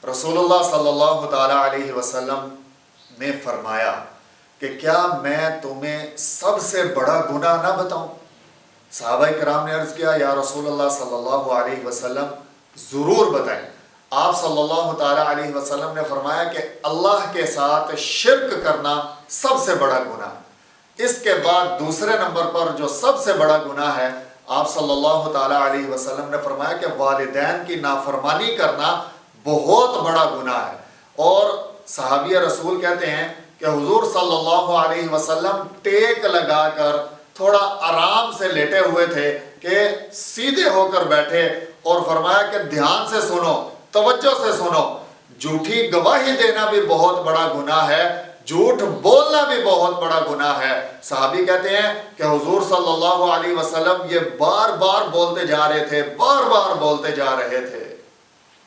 रसूलुल्लाह सल्लल्लाहु ताला अलैहि वसल्लम ने फरमाया कि क्या मैं तुम्हें सबसे बड़ा गुनाह ना बताऊं? सहाबाए किराम ने अर्ज किया, या रसूलुल्लाह सल्लल्लाहु अलैहि वसल्लम ज़रूर बताएं। आप सल्लल्लाहु ताला अलैहि वसल्लम ने फरमाया कि अल्लाह के साथ शिर्क करना सबसे बड़ा गुनाह। इसके बाद दूसरे नंबर पर जो सबसे बड़ा गुनाह है, आप सल्लल्लाहु ताला अलैहि वसल्लम ने फरमाया कि वालिदैन की नाफरमानी करना बहुत बड़ा गुनाह है। और सहाबी रसूल कहते हैं कि हुजूर सल्लल्लाहु अलैहि वसल्लम टेक लगाकर थोड़ा आराम से लेटे हुए थे कि सीधे होकर बैठे और फरमाया कि ध्यान से सुनो, तवज्जो से सुनो, झूठी गवाही देना भी बहुत बड़ा गुनाह है, झूठ बोलना भी बहुत बड़ा गुनाह है। सहाबी कहते हैं कि हुजूर सल्लल्लाहु अलैहि वसल्लम ये बार बार बोलते जा रहे थे, बार बार बोलते जा रहे थे।